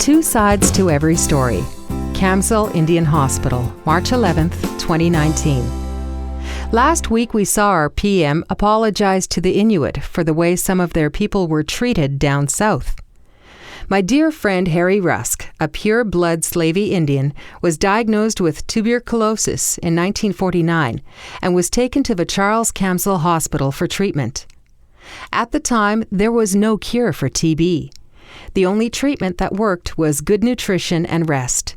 Two sides to every story. Kamsel Indian Hospital, March 11th, 2019. Last week we saw our PM apologize to the Inuit for the way some of their people were treated down south. My dear friend Harry Rusk, a pure-blood Slavey Indian, was diagnosed with tuberculosis in 1949 and was taken to the Charles Kamsel Hospital for treatment. At the time, there was no cure for TB. The only treatment that worked was good nutrition and rest.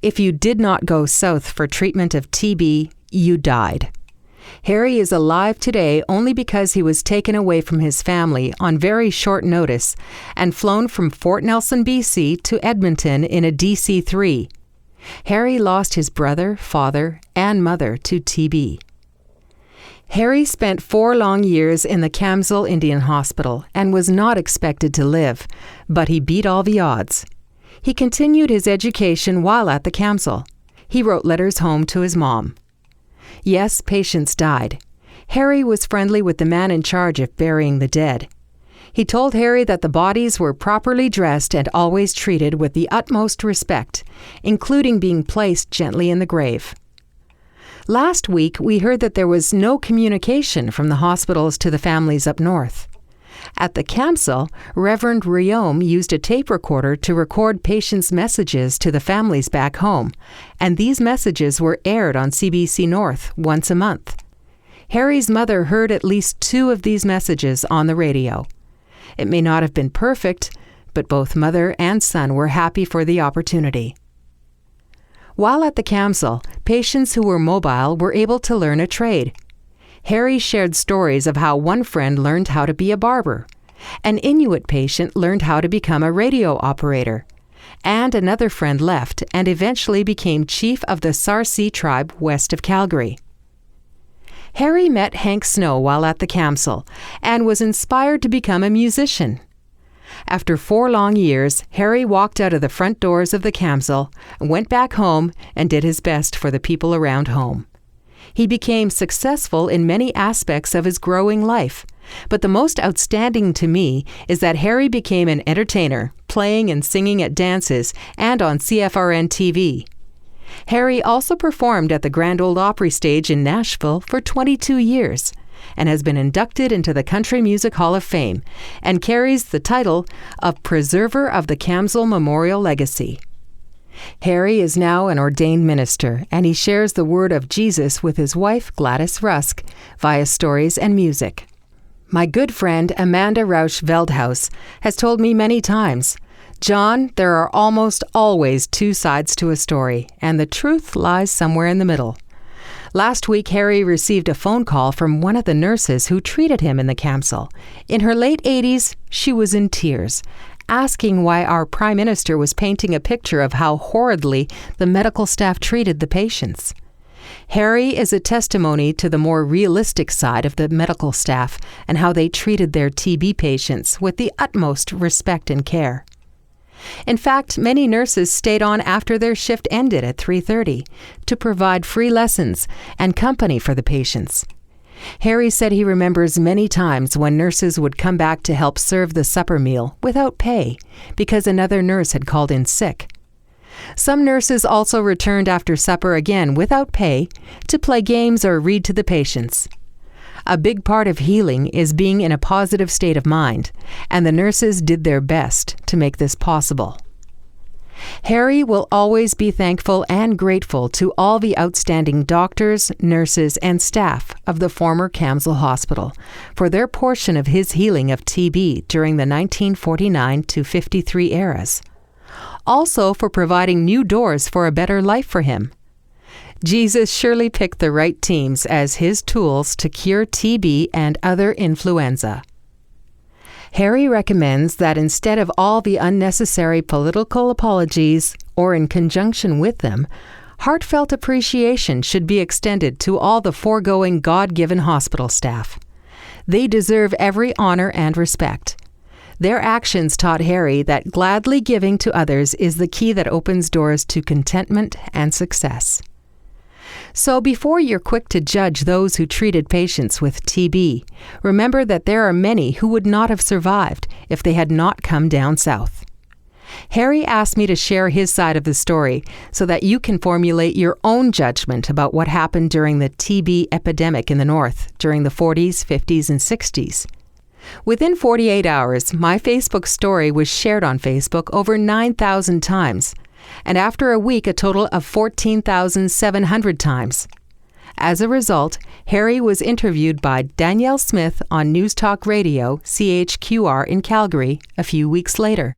If you did not go south for treatment of TB, you died. Harry is alive today only because he was taken away from his family on very short notice and flown from Fort Nelson, BC to Edmonton in a DC-3. Harry lost his brother, father, and mother to TB. Harry spent 4 long years in the Kamsel Indian Hospital and was not expected to live, but he beat all the odds. He continued his education while at the Kamsel. He wrote letters home to his mom. Yes, patients died. Harry was friendly with the man in charge of burying the dead. He told Harry that the bodies were properly dressed and always treated with the utmost respect, including being placed gently in the grave. Last week, we heard that there was no communication from the hospitals to the families up north. At the Kamsel, Reverend Riom used a tape recorder to record patients' messages to the families back home, and these messages were aired on CBC North once a month. Harry's mother heard at least 2 of these messages on the radio. It may not have been perfect, but both mother and son were happy for the opportunity. While at the Kamsel, patients who were mobile were able to learn a trade. Harry shared stories of how one friend learned how to be a barber. An Inuit patient learned how to become a radio operator. And another friend left and eventually became chief of the Sarcee tribe west of Calgary. Harry met Hank Snow while at the Kamsel and was inspired to become a musician. After 4 long years, Harry walked out of the front doors of the Kamsel, went back home, and did his best for the people around home. He became successful in many aspects of his growing life, but the most outstanding to me is that Harry became an entertainer, playing and singing at dances and on CFRN TV. Harry also performed at the Grand Ole Opry stage in Nashville for 22 years and has been inducted into the Country Music Hall of Fame and carries the title of Preserver of the Kamsel Memorial Legacy. Harry is now an ordained minister, and he shares the word of Jesus with his wife, Gladys Rusk, via stories and music. My good friend Amanda Roush Veldhuis has told me many times, "John, there are almost always 2 sides to a story, and the truth lies somewhere in the middle." Last week, Harry received a phone call from one of the nurses who treated him in the Kamsel. In her late 80s, she was in tears, asking why our Prime Minister was painting a picture of how horridly the medical staff treated the patients. Harry is a testimony to the more realistic side of the medical staff and how they treated their TB patients with the utmost respect and care. In fact, many nurses stayed on after their shift ended at 3:30 to provide free lessons and company for the patients. Harry said he remembers many times when nurses would come back to help serve the supper meal without pay because another nurse had called in sick. Some nurses also returned after supper again without pay to play games or read to the patients. A big part of healing is being in a positive state of mind, and the nurses did their best to make this possible. Harry will always be thankful and grateful to all the outstanding doctors, nurses, and staff of the former Kamsel Hospital for their portion of his healing of TB during the 1949 to 53 eras. Also for providing new doors for a better life for him. Jesus surely picked the right teams as his tools to cure TB and other influenza. Harry recommends that instead of all the unnecessary political apologies, or in conjunction with them, heartfelt appreciation should be extended to all the foregoing God-given hospital staff. They deserve every honor and respect. Their actions taught Harry that gladly giving to others is the key that opens doors to contentment and success. So before you're quick to judge those who treated patients with TB, remember that there are many who would not have survived if they had not come down south. Harry asked me to share his side of the story so that you can formulate your own judgment about what happened during the TB epidemic in the North during the 40s, 50s, and 60s. Within 48 hours, my Facebook story was shared on Facebook over 9,000 times, and after a week, a total of 14,700 times. As a result, Harry was interviewed by Danielle Smith on News Talk Radio, CHQR in Calgary, a few weeks later.